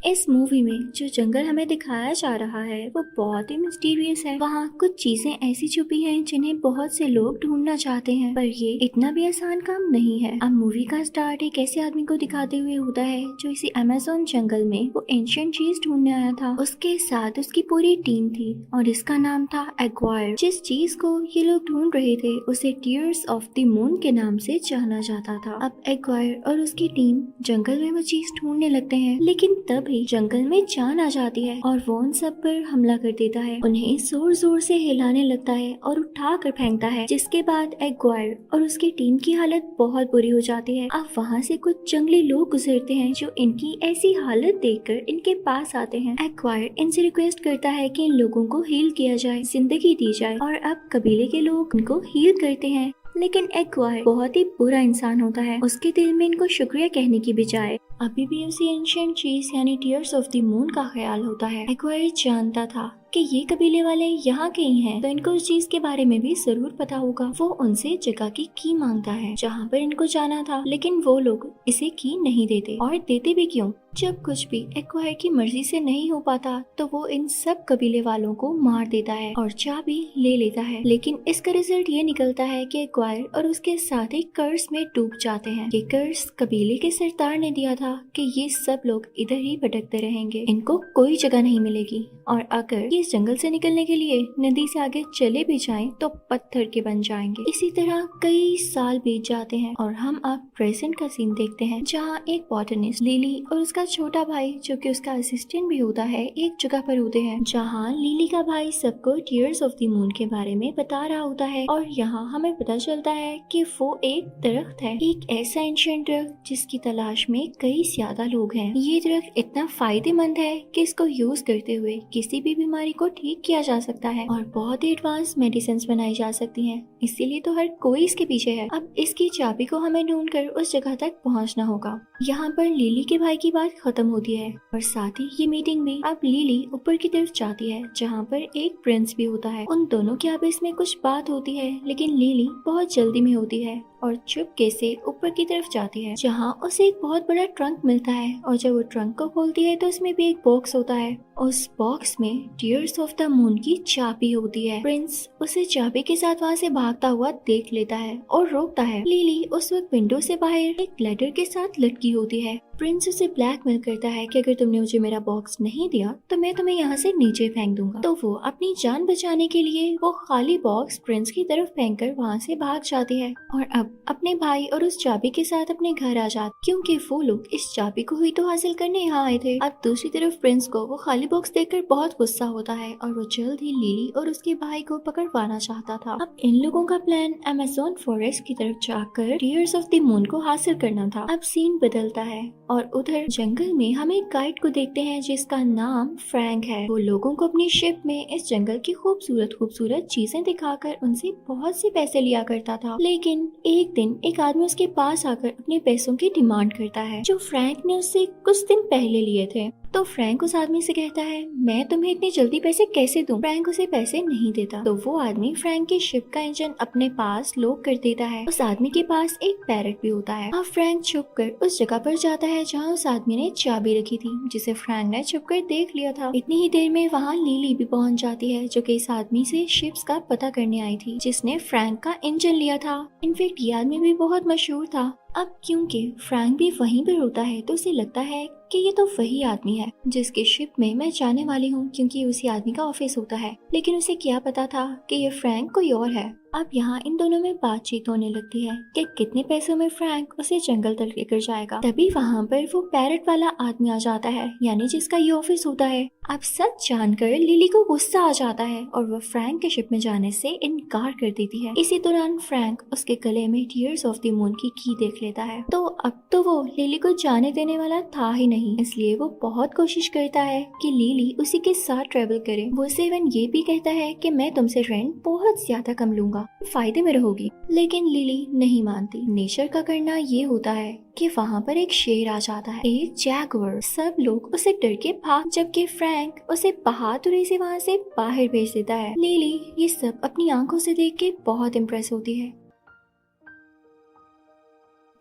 इस मूवी में जो जंगल हमें दिखाया जा रहा है वो बहुत ही मिस्टीरियस है। वहाँ कुछ चीजें ऐसी छुपी हैं जिन्हें बहुत से लोग ढूंढना चाहते हैं, पर ये इतना भी आसान काम नहीं है। अब मूवी का स्टार्ट एक ऐसे आदमी को दिखाते हुए होता है जो इसी अमेज़न जंगल में वो एंशिएंट चीज ढूंढने आया था। उसके साथ उसकी पूरी टीम थी और इसका नाम था एक्वायर। जिस चीज को ये लोग ढूंढ रहे थे उसे टीयर्स ऑफ द मून के नाम से जाना जाता था। अब एक्वायर और उसकी टीम जंगल में वो चीज ढूंढने लगते हैं, लेकिन तभी जंगल में जान आ जाती है और वो उन सब पर हमला कर देता है। उन्हें जोर जोर से हिलाने लगता है और उठा कर फेंकता है, जिसके बाद एक्वायर और उसकी टीम की हालत बहुत बुरी हो जाती है। अब वहाँ से कुछ जंगली लोग गुजरते हैं जो इनकी ऐसी हालत देखकर इनके पास आते हैं। एक्वायर इनसे रिक्वेस्ट करता है कि इन लोगों को हील किया जाए, जिंदगी दी जाए, और अब कबीले के लोग इनको हील करते हैं। लेकिन एक्वायर बहुत ही बुरा इंसान होता है। उसके दिल में इनको शुक्रिया कहने की बजाय अभी भी उसी एंशिएंट चीज यानी टीयर्स ऑफ द मून का ख्याल होता है। एक्वायर जानता था कि ये कबीले वाले यहाँ के ही हैं, तो इनको उस चीज के बारे में भी जरूर पता होगा। वो उनसे जगह की मांगता है जहाँ पर इनको जाना था, लेकिन वो लोग इसे की नहीं देते। और देते भी क्यों? जब कुछ भी एक्वायर की मर्जी से नहीं हो पाता तो वो इन सब कबीले वालों को मार देता है और चाबी ले लेता है। लेकिन इसका रिजल्ट ये निकलता है कि एक्वायर और उसके साथ ही कर्स में डूब जाते हैं। ये कर्स कबीले के सरदार ने दिया था कि ये सब लोग इधर ही भटकते रहेंगे, इनको कोई जगह नहीं मिलेगी, और अगर ये जंगल से निकलने के लिए नदी से आगे चले भी जाएं तो पत्थर के बन जाएंगे। इसी तरह कई साल बीत जाते हैं और हम अब प्रेजेंट का सीन देखते हैं, जहाँ एक बॉटनिस्ट लिली और उसका छोटा भाई जो कि उसका असिस्टेंट भी होता है एक जगह पर होते हैं, जहाँ लिली का भाई सबको टीयर्स ऑफ द मून के बारे में बता रहा होता है। और यहाँ हमें पता चलता है कि वो एक दरख्त है, एक ऐसा एंशिएंट दरख्त जिसकी तलाश में कई ज्यादा लोग हैं। ये दरख्त इतना फायदेमंद है कि इसको यूज करते हुए किसी भी बीमारी को ठीक किया जा सकता है और बहुत ही एडवांस मेडिसिन बनाई जा सकती हैं। इसीलिए तो हर कोई इसके पीछे है। अब इसकी चाबी को हमें ढूंढकर उस जगह तक पहुंचना होगा। यहाँ पर लिली के भाई की बात खत्म होती है और साथ ही ये मीटिंग में अब लिली ऊपर की तरफ जाती है, जहाँ पर एक प्रिंस भी होता है। उन दोनों की आपस में कुछ बात होती है, लेकिन लिली बहुत जल्दी में होती है और चुपके से ऊपर की तरफ जाती है, जहाँ उसे एक बहुत बड़ा ट्रंक मिलता है। और जब वो ट्रंक को खोलती है तो उसमें भी एक बॉक्स होता है। उस बॉक्स में टीयर्स ऑफ द मून की चाबी होती है। प्रिंस उसे चाबी के साथ वहाँ से भागता हुआ देख लेता है और रोकता है। लिली उस वक्त विंडो से बाहर एक लेटर के साथ लटकी होती है। प्रिंस उसे ब्लैकमेल करता है कि अगर तुमने मुझे मेरा बॉक्स नहीं दिया तो मैं तुम्हें यहाँ से नीचे फेंक दूंगा। तो वो अपनी जान बचाने के लिए वो खाली बॉक्स प्रिंस की तरफ फेंककर वहाँ से भाग जाती है और अब अपने भाई और उस चाबी के साथ अपने घर आ जाती, क्योंकि वो लोग इस चाबी को ही तो हासिल करने यहाँ आए थे। अब दूसरी तरफ प्रिंस को वो खाली बॉक्स देखकर बहुत गुस्सा होता है और वो जल्द ही लिली और उसके भाई को पकड़वाना चाहता था। अब इन लोगों का प्लान अमेज़न फॉरेस्ट की तरफ जाकर टीयर्स ऑफ द मून को हासिल करना था। अब सीन बदलता है और उधर जंगल में हम एक गाइड को देखते हैं जिसका नाम फ्रैंक है। वो लोगों को अपनी शिप में इस जंगल की खूबसूरत खूबसूरत चीजें दिखाकर उनसे बहुत से पैसे लिया करता था। लेकिन एक दिन एक आदमी उसके पास आकर अपने पैसों की डिमांड करता है जो फ्रैंक ने उससे कुछ दिन पहले लिए थे। तो फ्रैंक उस आदमी से कहता है, मैं तुम्हें इतनी जल्दी पैसे कैसे दूं? फ्रैंक उसे पैसे नहीं देता। तो वो आदमी फ्रैंक की शिप का इंजन अपने पास लॉक कर देता है। उस आदमी के पास एक पैरट भी होता है। अब फ्रैंक छुपकर उस जगह पर जाता है जहाँ उस आदमी ने चाबी रखी थी, जिसे फ्रैंक ने छुपकर देख लिया था। इतनी ही देर में वहाँ लिली भी पहुँच जाती है, जो कि इस आदमी से शिप्स का पता करने आई थी जिसने फ्रैंक का इंजन लिया था। इनफेक्ट ये आदमी भी बहुत मशहूर था। अब क्योंकि फ्रैंक भी वहीं पर होता है तो उसे लगता है कि ये तो वही आदमी है जिसके शिप में मैं जाने वाली हूँ, क्योंकि उसी आदमी का ऑफिस होता है। लेकिन उसे क्या पता था कि ये फ्रैंक कोई और है। अब यहाँ इन दोनों में बातचीत होने लगती है कि कितने पैसों में फ्रैंक उसे जंगल तक लेकर जाएगा। तभी वहाँ पर वो पैरट वाला आदमी आ जाता है, यानी जिसका ये ऑफिस होता है। अब सच जानकर लिली को गुस्सा आ जाता है और वो फ्रैंक के शिप में जाने से इनकार कर देती है। इसी दौरान फ्रैंक उसके गले में टीयर्स ऑफ द मून की देख लेता है। तो अब तो वो लिली को जाने देने वाला था ही नहीं, इसलिए वो बहुत कोशिश करता है कि लिली उसी के साथ ट्रेवल करे। वो उसे इवन ये भी कहता है कि मैं तुमसे रेंट बहुत ज्यादा कम लूंगा, फायदे में रहोगी। लेकिन लिली नहीं मानती। नेचर का करना ये होता है कि वहाँ पर एक शेर आ जाता है, एक जैगुआर। सब लोग उसे डर के भाग, जबकि फ्रैंक उसे बहादुरी से वहाँ से बाहर भेज देता है। लिली ये सब अपनी आंखों से देख के बहुत इम्प्रेस होती है।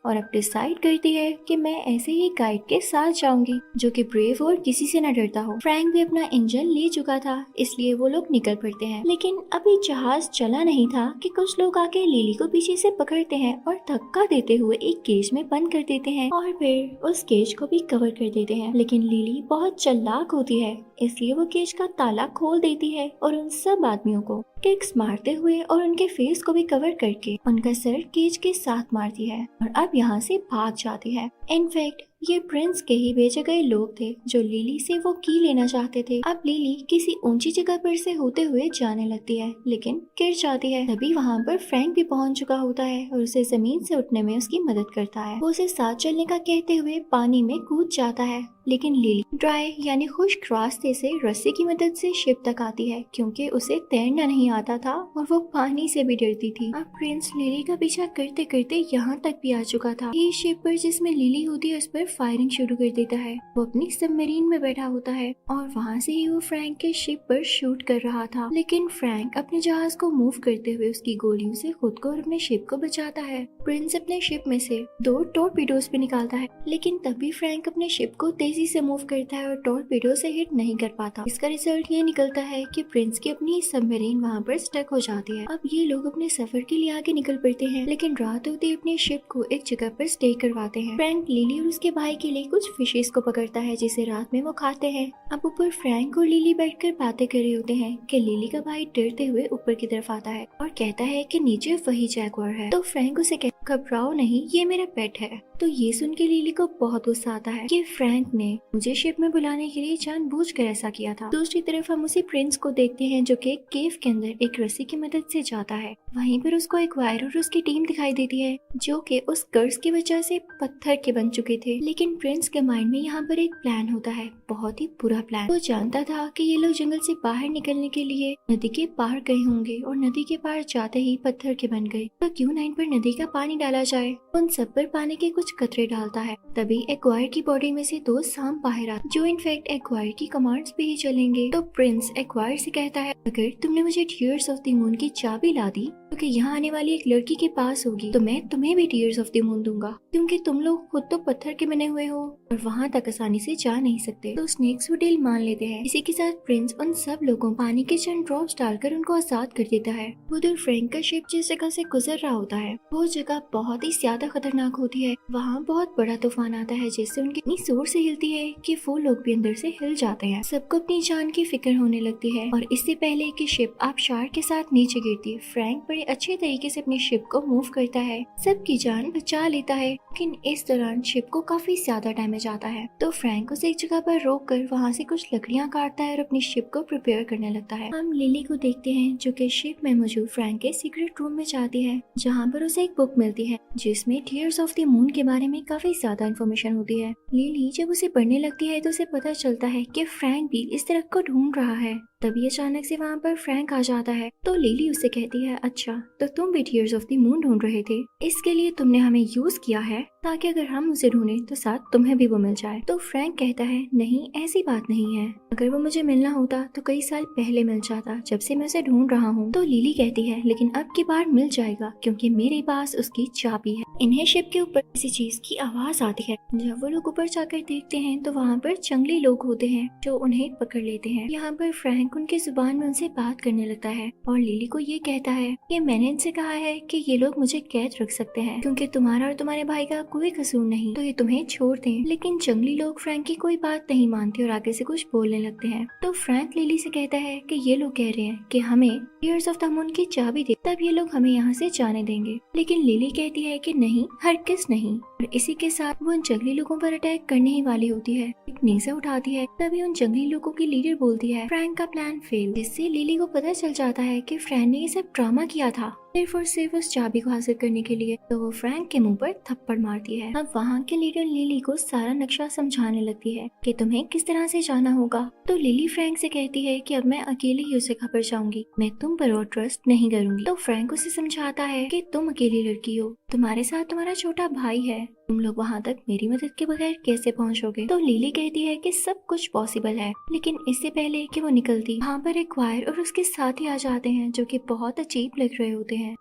और अब डिसाइड करती है कि मैं ऐसे ही गाइड के साथ जाऊंगी जो कि ब्रेव और किसी से न डरता हो। फ्रैंक भी अपना इंजन ले चुका था, इसलिए वो लोग निकल पड़ते हैं। लेकिन अभी जहाज चला नहीं था कि कुछ लोग आके लिली को पीछे से पकड़ते हैं और धक्का देते हुए एक केज में बंद कर देते हैं और फिर उस केज को भी कवर कर देते हैं। लेकिन लिली बहुत चालाक होती है, इसलिए वो केज का ताला खोल देती है और उन सब आदमियों को किक्स मारते हुए और उनके फेस को भी कवर करके उनका सर केज के साथ मारती है और अब यहाँ से भाग जाती है। इनफैक्ट ये प्रिंस के ही भेजे गए लोग थे जो लिली से वो की लेना चाहते थे। अब लिली किसी ऊंची जगह पर से होते हुए जाने लगती है लेकिन गिर जाती है। तभी वहाँ पर फ्रैंक भी पहुँच चुका होता है और उसे जमीन से उठने में उसकी मदद करता है। वो उसे साथ चलने का कहते हुए पानी में कूद जाता है, लेकिन लिली ड्राई यानी खुश्क रास्ते से रस्सी की मदद से शिप तक आती है क्योंकि उसे तैरना नहीं आता था और वो पानी से भी डरती थी। अब प्रिंस लिली का पीछा करते करते यहाँ तक भी आ चुका था। ये शिप पर जिसमें लिली होती है उस पर फायरिंग शुरू कर देता है। वो अपनी सबमरीन में बैठा होता है और वहाँ से ही वो फ्रैंक के शिप पर शूट कर रहा था, लेकिन फ्रैंक अपने जहाज को मूव करते हुए उसकी गोलियों से खुद को और अपने शिप को बचाता है। प्रिंस अपने शिप में से 2 टॉर्पीडोज भी निकालता है, लेकिन तभी फ्रैंक अपने शिप को तेजी से मूव करता है और टॉर्पीडो से हिट नहीं कर पाता। इसका रिजल्ट ये निकलता है कि प्रिंस की अपनी सबमरीन वहाँ पर स्टक हो जाती है। अब ये लोग अपने सफर के लिए आगे निकल पड़ते हैं, लेकिन रात होते ही अपनी शिप को एक जगह पर स्टे करवाते हैं। फ्रैंक लिली और उसके भाई के लिए कुछ फिशेस को पकड़ता है जिसे रात में वो खाते हैं। अब ऊपर फ्रैंक और लिली बैठकर बातें कर रहे होते हैं कि लिली का भाई डरते हुए ऊपर की तरफ आता है और कहता है कि नीचे वही जैगुआर है। तो फ्रैंक उसे कहता है घबराओ नहीं, ये मेरा पेट है। तो ये सुन के लिली को बहुत गुस्सा आता है कि फ्रैंक ने मुझे शिप में बुलाने के लिए जानबूझकर ऐसा किया था। दूसरी तरफ हम उसी प्रिंस को देखते हैं जो कि केव के अंदर एक रस्सी की मदद से जाता है। वहीं पर उसको एक वायर और उसकी टीम दिखाई देती है जो कि उस कर्ज की वजह से पत्थर के बन चुके थे। लेकिन प्रिंस के माइंड में यहाँ पर एक प्लान होता है, बहुत ही बुरा प्लान। वो जानता था कि ये लोग जंगल से बाहर निकलने के लिए नदी के पार गए होंगे और नदी के पार जाते ही पत्थर के बन गए। तो क्यों ना इन पर नदी का पानी डाला जाए। उन सब पर पानी के कुछ कतरे डालता है। तभी एक्वायर की बॉडी में से 2 सांप बाहर आते जो इनफैक्ट एक्वायर की कमांड्स पे ही चलेंगे। तो प्रिंस एक्वायर से कहता है अगर तुमने मुझे टीयर्स ऑफ द मून की चाबी ला दी क्योंकि यहाँ आने वाली एक लड़की के पास होगी तो मैं तुम्हें भी टीयर्स ऑफ द मून दूंगा क्योंकि तुम लोग खुद तो पत्थर के बने हुए हो और वहाँ तक आसानी से जा नहीं सकते। तो स्नेक्स वो डील मान लेते हैं। इसी के साथ प्रिंस उन सब लोगों को पानी के चंद ड्रॉप्स डालकर उनको आजाद कर देता है। उधर फ्रैंक का शिप जिस जगह से गुजर रहा होता है वो जगह बहुत ही ज्यादा खतरनाक होती है। वहाँ बहुत बड़ा तूफान आता है जिससे उनकी इतनी जोर से हिलती है कि वो लोग भी अंदर से हिल जाते हैं। सबको अपनी जान की फिक्र होने लगती है और इससे पहले कि शिप आबशार के साथ नीचे गिरती फ्रैंक बड़े अच्छे तरीके से अपनी शिप को मूव करता है, सबकी जान बचा लेता है। लेकिन इस दौरान शिप को काफी ज्यादा डैमेज आता है। तो फ्रैंक उसे एक जगह पर रोक कर वहाँ से कुछ लकड़ियाँ काटता है और अपनी शिप को प्रिपेयर करने लगता है। हम लिली को देखते हैं जो कि शिप में मौजूद फ्रैंक के सीक्रेट रूम में जाती है जहाँ पर उसे एक बुक मिलती है जिसमें टीयर्स ऑफ द मून के बारे में काफी ज्यादा इन्फॉर्मेशन होती है। लिली जब उसे पढ़ने लगती है तो उसे पता चलता है कि फ्रैंक भी इस तरह को ढूंढ रहा है। तभी अचानक से वहाँ पर फ्रैंक आ जाता है। तो लिली उसे कहती है अच्छा तो तुम भी टीयर्स ऑफ द मून ढूंढ रहे थे, इसके लिए तुमने हमें यूज किया है ताकि अगर हम उसे ढूंढे तो साथ तुम्हें भी वो मिल जाए। तो फ्रैंक कहता है नहीं ऐसी बात नहीं है, अगर वो मुझे मिलना होता तो कई साल पहले मिल जाता जब से मैं उसे ढूंढ रहा हूँ। तो लिली कहती है लेकिन अब की बार मिल जाएगा क्योंकि मेरे पास उसकी चाबी है। इन्हें शिप के ऊपर किसी चीज की आवाज आती है। जब वो लोग ऊपर जाकर देखते हैं तो वहाँ पर जंगली लोग होते हैं जो उन्हें पकड़ लेते हैं। यहाँ पर फ्रैंक उनकी जुबान में उनसे बात करने लगता है और लिली को ये कहता है कि मैंने इनसे कहा है कि ये लोग मुझे कैद रख सकते हैं क्योंकि तुम्हारा और तुम्हारे भाई का कोई कसूर नहीं, तो ये तुम्हें छोड़ दें। लेकिन जंगली लोग फ्रैंक की कोई बात नहीं मानते और आगे से कुछ बोलने लगते हैं। तो फ्रैंक लिली से कहता है कि ये लोग कह रहे हैं कि हमें टीयर्स ऑफ द मून की चाबी दे तब ये लोग हमें यहाँ से जाने देंगे। लेकिन लिली कहती है कि नहीं हरगिज़ नहीं। और इसी के साथ वो उन जंगली लोगों पर अटैक करने ही वाली होती है। एक नेज़ा उठाती है तभी उन जंगली लोगों की लीडर बोलती है फ्रैंक का प्लान फेल, जिससे लिली को पता चल जाता है कि फ्रैंक ने ये सब ड्रामा किया था सिर्फ और सिर्फ उस चाबी को हासिल करने के लिए। तो वो फ्रैंक के मुंह पर थप्पड़ मारती है। अब वहाँ के लीडर लिली को सारा नक्शा समझाने लगती है कि तुम्हें किस तरह से जाना होगा। तो लिली फ्रैंक से कहती है कि अब मैं अकेले ही उस जगह पर जाऊंगी, मैं तुम पर और ट्रस्ट नहीं करूंगी। तो फ्रैंक उसे समझाता है कि तुम अकेली लड़की हो, तुम्हारे साथ तुम्हारा छोटा भाई है, तुम लोग वहाँ तक मेरी मदद के बगैर कैसे पहुँचोगे। तो लिली कहती है कि सब कुछ पॉसिबल है। लेकिन इससे पहले कि वो निकलती वहाँ पर एक वायर और उसके साथी आ जाते हैं जो कि बहुत अजीब लग रहे होते हैं।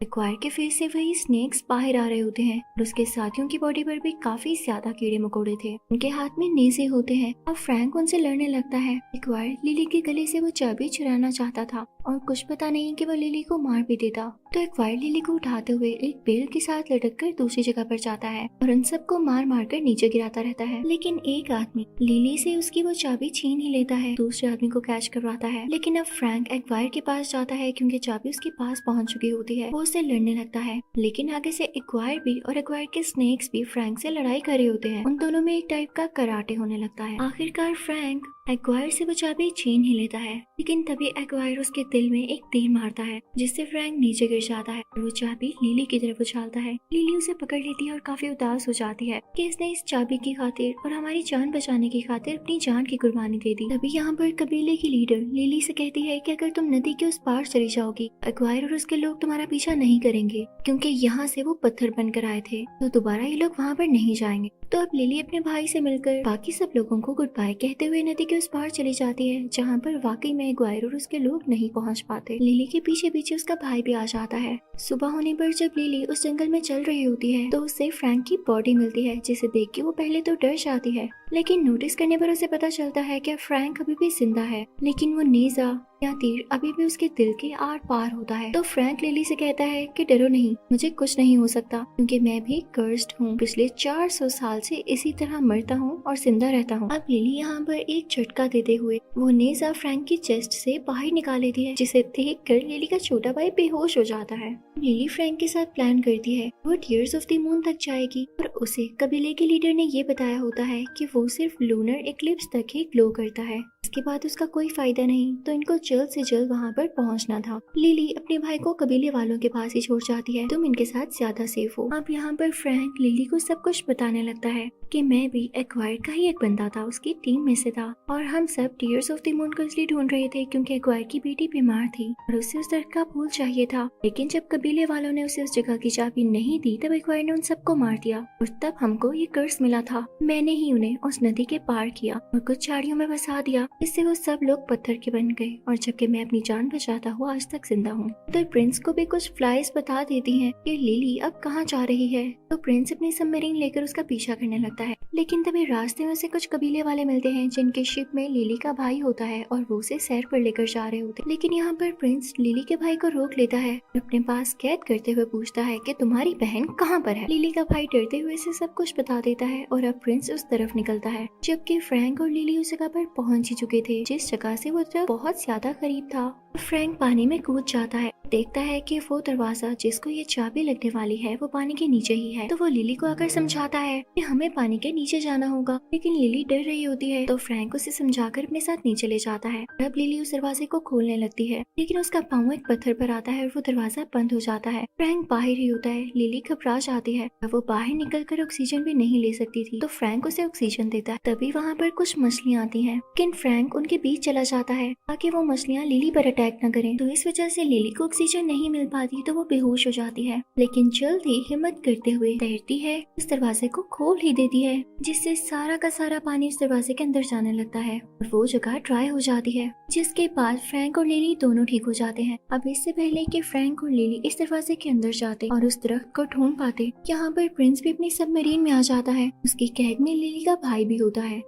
एक्वायर के फेस से वही स्नेक्स बाहर आ रहे होते हैं और उसके साथियों की बॉडी पर भी काफी ज्यादा कीड़े मकोड़े थे। उनके हाथ में नेज़े होते हैं। अब फ्रैंक उनसे लड़ने लगता है। एक्वायर लिली के गले से वो चाबी चुराना चाहता था और कुछ पता नहीं कि वो लिली को मार भी देता। तो एक्वायर लिली को उठाते हुए एक बेल के साथ लटक कर दूसरी जगह पर जाता है और उन सबको मार मार कर नीचे गिराता रहता है। लेकिन एक आदमी लिली से उसकी वो चाबी छीन ही लेता है, दूसरे आदमी को कैच करवाता है। लेकिन अब फ्रैंक एक्वायर के पास जाता है क्योंकि चाबी उसके पास पहुंच चुकी होती है। वो उससे लड़ने लगता है, लेकिन आगे से एक्वायर भी और एक्वायर के स्नेक्स भी फ्रैंक से लड़ाई कर रहे होते हैं। उन दोनों में एक टाइप का कराटे होने लगता है। आखिरकार फ्रैंक एक्वायर से वो चाबी छीन ही लेता है, लेकिन तभी एक्वायर उसके दिल में एक तीर मारता है जिससे फ्रैंक नीचे गिर जाता है और वो चाबी लिली की तरफ उछालता है। लिली उसे पकड़ लेती है और काफी उदास हो जाती है कि इसने इस चाबी की खातिर और हमारी जान बचाने की खातिर अपनी जान की कुर्बानी दे दी। तभी यहाँ पर कबीले की लीडर लिली से कहती है कि अगर तुम नदी के उस पार चली जाओगी, एक्वायर और उसके लोग तुम्हारा पीछा नहीं करेंगे क्योंकि यहाँ से वो पत्थर बनकर आए थे, तो दोबारा ये लोग वहाँ पर नहीं जाएंगे। तो अब लिली अपने भाई से मिलकर बाकी सब लोगों को गुड बाय कहते हुए नदी के उस पार चली जाती है, जहाँ पर वाकई में एक्वायर और उसके लोग नहीं पहुँच पाते। लिली के पीछे पीछे उसका भाई भी आ जाता है। सुबह होने पर जब लिली उस जंगल में चल रही होती है तो उससे फ्रैंक की बॉडी मिलती है, जिसे देख के वो पहले तो डर जाती है, लेकिन नोटिस करने पर उसे पता चलता है कि फ्रैंक अभी भी जिंदा है, लेकिन वो नेज़ा या तीर अभी भी उसके दिल के आर पार होता है। तो फ्रैंक लिली से कहता है कि डरो नहीं, मुझे कुछ नहीं हो सकता क्योंकि मैं भी कर्स्ड हूँ। पिछले 400 साल से इसी तरह मरता हूँ और जिंदा रहता हूँ। अब लिली यहाँ पर एक झटका देते हुए वो नेज़ा फ्रैंक की चेस्ट से बाहर निकाल लेती है, जिसे देख कर लिली का छोटा भाई बेहोश हो जाता है। लिली फ्रैंक के साथ प्लान करती है वो टीयर्स ऑफ द मून तक जाएगी और उसे कबीले के लीडर ने ये बताया होता है कि वो सिर्फ लूनर इक्लिप्स तक ही ग्लो करता है, इसके बाद उसका कोई फायदा नहीं, तो इनको जल्द से जल्द वहाँ पर पहुँचना था। लिली अपने भाई को कबीले वालों के पास ही छोड़ जाती है, तुम इनके साथ ज्यादा सेफ हो। अब यहाँ पर फ्रैंक लिली को सब कुछ बताने लगता है कि मैं भी एक्वायर का ही एक बंदा था, उसकी टीम में से था और हम सब टीयर्स ऑफ द मून को इसलिए ढूंढ रहे थे क्योंकि एक्वायर की बेटी बीमार थी और उसे उस दर्द का फूल चाहिए था। लेकिन जब कबीले वालों ने उसे उस जगह की चाबी नहीं दी तब एक्वायर ने उन सबको मार दिया और तब हमको ये कर्ज मिला था। मैंने ही उन्हें उस नदी के पार किया और कुछ झाड़ियों में फंसा दिया, इससे वो सब लोग पत्थर के बन गए और जबकि मैं अपनी जान बचाता हुआ आज तक जिंदा हूँ। तो प्रिंस को भी कुछ फ्लाइज बता देती हैं कि लिली अब कहाँ जा रही है। तो प्रिंस अपनी सबमरीन लेकर उसका पीछा करने लगता है, लेकिन तभी रास्ते में से कुछ कबीले वाले मिलते हैं जिनके शिप में लिली का भाई होता है और वो उसे सैर पर लेकर जा रहे होते हैं। लेकिन यहाँ पर प्रिंस लिली के भाई को रोक लेता है, अपने पास कैद करते हुए पूछता है कि तुम्हारी बहन कहाँ पर है। लिली का भाई डरते हुए से सब कुछ बता देता है और अब प्रिंस उस तरफ निकलता है, जबकि फ्रैंक और लिली उस जगह पर पहुंच ही चुके थे जिस जगह से वो तरफ बहुत ज्यादा करीब था। फ्रैंक पानी में कूद जाता है, देखता है कि वो दरवाजा जिसको ये चाबी लगने वाली है वो पानी के नीचे ही है। तो वो लिली को आकर समझाता है कि हमें पानी के नीचे जाना होगा, लेकिन लिली डर रही होती है तो फ्रैंक उसे समझाकर अपने साथ नीचे ले जाता है। अब लिली उस दरवाजे को खोलने लगती है, लेकिन उसका पाँव एक पत्थर पर आता है और वो दरवाजा बंद हो जाता है। फ्रैंक बाहर ही होता है, लिली घबरा जाती है, वो बाहर निकलकर ऑक्सीजन भी नहीं ले सकती थी तो फ्रैंक उसे ऑक्सीजन देता है। तभी वहाँ पर कुछ मछलियाँ आती हैं, लेकिन फ्रैंक उनके बीच चला जाता है ताकि वो मछलियाँ लिली पर अटैक न करें। तो इस वजह से लिली को ऑक्सीजन नहीं मिल पाती तो वो बेहोश हो जाती है, लेकिन जल्द ही हिम्मत करते हुए तैरती है, उस दरवाजे को खोल ही देती है, जिससे सारा का सारा पानी उस दरवाजे के अंदर जाने लगता है और वो जगह ड्राई हो जाती है, जिसके बाद फ्रैंक और लिली दोनों ठीक हो जाते हैं। अब इससे पहले कि फ्रैंक और लिली इस दरवाजे के अंदर जाते और उस दरख्त को ढूंढ पाते, यहाँ पर प्रिंस भी अपनी सबमरीन में आ जाता है, उसकी कैद में लिली का भाई भी होता है।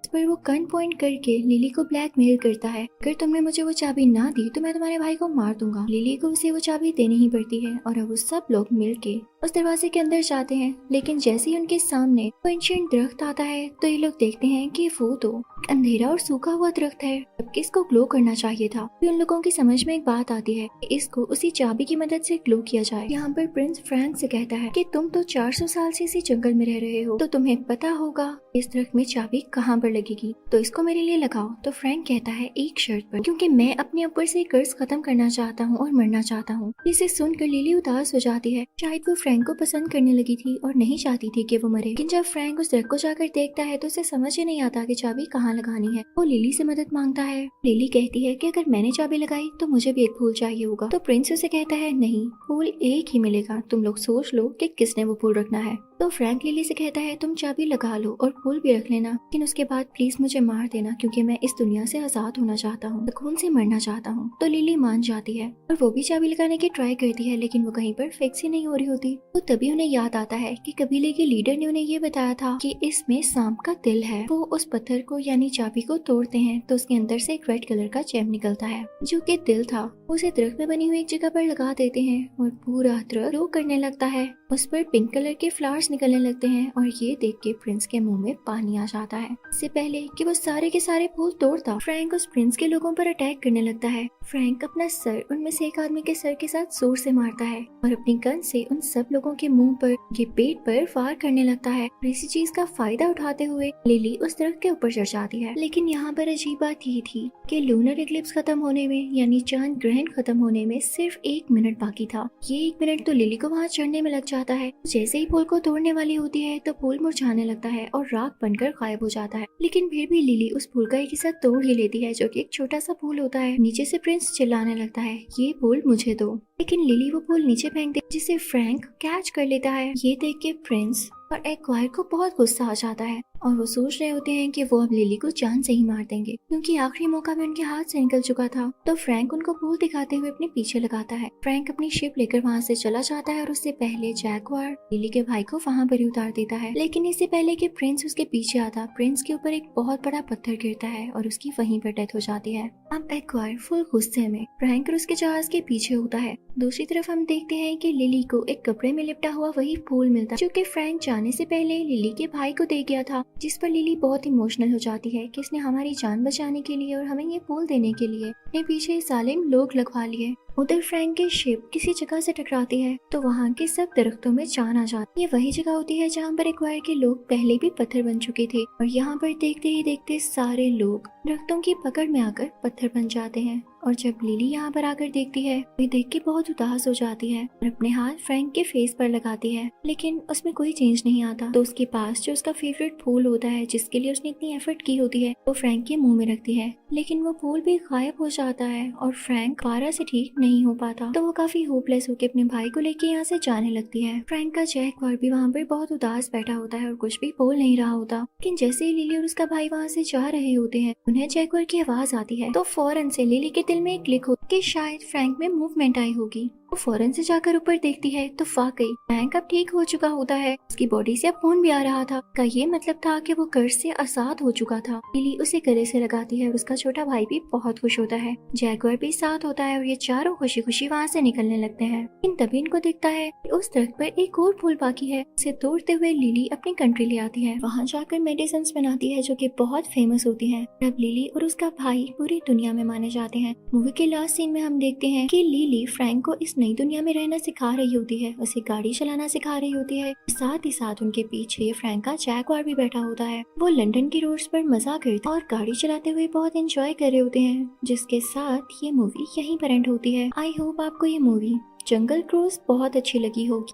पर वो गन पॉइंट करके लिली को ब्लैकमेल करता है, अगर तुमने मुझे वो चाबी ना दी तो मैं तुम्हारे भाई को मार दूंगा। लिली को उसे वो चाबी देनी ही पड़ती है और अब वो सब लोग मिलके उस दरवाजे के अंदर जाते हैं, लेकिन जैसे ही उनके सामने वो एंशिएंट दरख्त आता है तो ये लोग देखते हैं कि वो तो अंधेरा और सूखा हुआ दरख्त है, जबकि इसको ग्लो करना चाहिए था। फिर उन लोगों की समझ में एक बात आती है कि इसको उसी चाबी की मदद से ग्लो किया जाए। यहाँ पर प्रिंस फ्रैंक से कहता है कि तुम तो 400 साल से इसी जंगल में रह रहे हो, तो तुम्हें पता होगा इस दरख्त में चाबी कहाँ पर लगेगी, तो इसको मेरे लिए लगाओ। तो फ्रैंक कहता है एक शर्त पर, क्योंकि मैं अपने ऊपर से कर्ज खत्म करना चाहता हूँ और मरना चाहता हूँ। इसे सुनकर लिली उदास हो जाती है, शायद वो फ्रैंक को पसंद करने लगी थी और नहीं चाहती थी कि वो मरे। लेकिन जब फ्रैंक उस दरख्त को जाकर देखता है तो उसे समझ ही नहीं आता कि चाबी कहाँ लगानी है। वो लिली से मदद मांगता है। लिली कहती है कि अगर मैंने चाबी लगाई तो मुझे भी एक फूल चाहिए होगा। तो प्रिंस उसे कहता है नहीं, फूल एक ही मिलेगा, तुम लोग सोच लो कि किसने वो फूल रखना है। तो फ्रैंक लिली से कहता है तुम चाबी लगा लो और फूल भी रख लेना, लेकिन उसके बाद प्लीज मुझे मार देना क्योंकि मैं इस दुनिया से आजाद होना चाहता हूँ, सुकून से मरना चाहता हूँ। तो लिली मान जाती है और वो भी चाबी लगाने की ट्राई करती है, लेकिन वो कहीं पर फिक्स ही नहीं हो रही होती। तो तभी उन्हें याद आता है कि कबीले के लीडर ने उन्हें ये बताया था कि इसमें सांप का दिल है। वो उस पत्थर को यानी चाबी को तोड़ते हैं तो उसके अंदर से एक रेड कलर का जेम निकलता है जो कि दिल था। उसे दरख्त में बनी हुई एक जगह पर लगा देते हैं और पूरा दरख्त ग्लो करने लगता है। उस पर पिंक कलर के फ्लावर्स निकलने लगते हैं और ये देख के प्रिंस के मुंह में पानी आ जाता है। इससे पहले कि वो सारे के सारे फूल तोड़ता, फ्रैंक उस प्रिंस के लोगों पर अटैक करने लगता है। फ्रैंक अपना सर उनमें से एक आदमी के सर के साथ जोर से मारता है और अपनी गन से उन सब लोगों के मुंह पर, उनके पेट पर फायर करने लगता है। इसी चीज का फायदा उठाते हुए लिली उस दरख्त के ऊपर चढ़ जाती है। लेकिन यहाँ पर अजीब बात ये थी कि लूनर इक्लिप्स खत्म होने में यानी चांद ग्रहण खत्म होने में सिर्फ 1 मिनट बाकी था। ये 1 मिनट तो लिली को वहाँ चढ़ने में लग जाता है। जैसे ही फूल को तोड़ने वाली होती है तो फूल मुरझाने लगता है और राख बनकर गायब हो जाता है। लेकिन फिर भी लिली उस फूल का एक हिस्सा तोड़ ही लेती है जो कि एक छोटा सा फूल होता है। नीचे से प्रिंस चिल्लाने लगता है ये फूल मुझे दो, लेकिन लिली वो फूल नीचे फेंक दे जिसे फ्रैंक कैच कर लेता है। ये देख के प्रिंस और एक्वायर को बहुत गुस्सा आ जाता है और वो सोच रहे होते हैं कि वो अब लिली को जान से ही मार देंगे क्योंकि आखिरी मौका भी उनके हाथ से निकल चुका था। तो फ्रैंक उनको फूल दिखाते हुए अपने पीछे लगाता है। फ्रैंक अपनी शिप लेकर वहाँ से चला जाता है और उससे पहले जैगवार लिली के भाई को वहाँ पर ही उतार देता है। लेकिन इससे पहले कि प्रिंस उसके पीछे आता, प्रिंस के ऊपर एक बहुत बड़ा पत्थर गिरता है और उसकी वहीं पर डेथ हो जाती है। अब एक्वायर फुल गुस्से में फ्रैंक और उसके जहाज के पीछे होता है। दूसरी तरफ हम देखते हैं कि लिली को एक कपड़े में लिपटा हुआ वही फूल मिलता है जो कि फ्रैंक जाने से पहले लिली के भाई को दे गया था, जिस पर लिली बहुत इमोशनल हो जाती है कि इसने हमारी जान बचाने के लिए और हमें ये फूल देने के लिए अपने पीछे जालिम लोग लगवा लिए। उधर फ्रैंक की शिप किसी जगह से टकराती है तो वहाँ के सब दरख्तों में जान आ जाती है। ये वही जगह होती है जहाँ पर एक्वायर के लोग पहले भी पत्थर बन चुके थे और यहाँ पर देखते ही देखते सारे लोग दरख्तों की पकड़ में आकर पत्थर बन जाते हैं। और जब लिली यहाँ पर आकर देखती है वे देख के बहुत उदास हो जाती है और अपने हाथ फ्रैंक के फेस पर लगाती है, लेकिन उसमें कोई चेंज नहीं आता। तो उसके पास जो उसका फेवरेट फूल होता है जिसके लिए उसने इतनी एफर्ट की होती है वो फ्रैंक के मुंह में रखती है, लेकिन वो फूल भी गायब हो जाता है और फ्रैंक दोबारा से ठीक नहीं हो पाता। तो वो काफी होपलेस होकर अपने भाई को लेके यहाँ से जाने लगती है। फ्रैंक का जैकवार भी वहाँ पर बहुत उदास बैठा होता है और कुछ भी बोल नहीं रहा होता। लेकिन जैसे ही लिली और उसका भाई वहाँ से जा रहे होते हैं उन्हें जैकवार की आवाज आती है। तो फौरन से लिली के दिल में एक क्लिक हो कि शायद फ्रैंक में मूवमेंट आई होगी। वो फौरन से जाकर ऊपर देखती है तो वाकई फ्रैंक अब ठीक हो चुका होता है। उसकी बॉडी से अब खून भी आ रहा था। का ये मतलब था कि वो कर्ज से आजाद हो चुका था। लिली उसे गले से लगाती है और उसका छोटा भाई भी बहुत खुश होता है। जैगवार भी साथ होता है और ये चारों खुशी खुशी वहाँ से निकलने लगते हैं। लेकिन तभी इनको दिखता है कि उस दरख्त पर एक और फूल बाकी है। उसे तोड़ते हुए लिली अपनी कंट्री ले आती है। वहाँ जाकर मेडिसिन बनाती है जो कि बहुत फेमस होती है। अब लिली और उसका भाई पूरी दुनिया में माने जाते हैं। मूवी के लास्ट सीन में हम देखते हैं कि लिली फ्रैंक को इस नई दुनिया में रहना सिखा रही होती है, उसे गाड़ी चलाना सिखा रही होती है। साथ ही साथ उनके पीछे फ्रैंक का जैगवार भी बैठा होता है। वो लंदन की रोड्स पर मजा करते और गाड़ी चलाते हुए बहुत एंजॉय कर रहे होते हैं, जिसके साथ ये मूवी यहीं पर एंड होती है। आई होप आपको ये मूवी जंगल क्रूज बहुत अच्छी लगी होगी।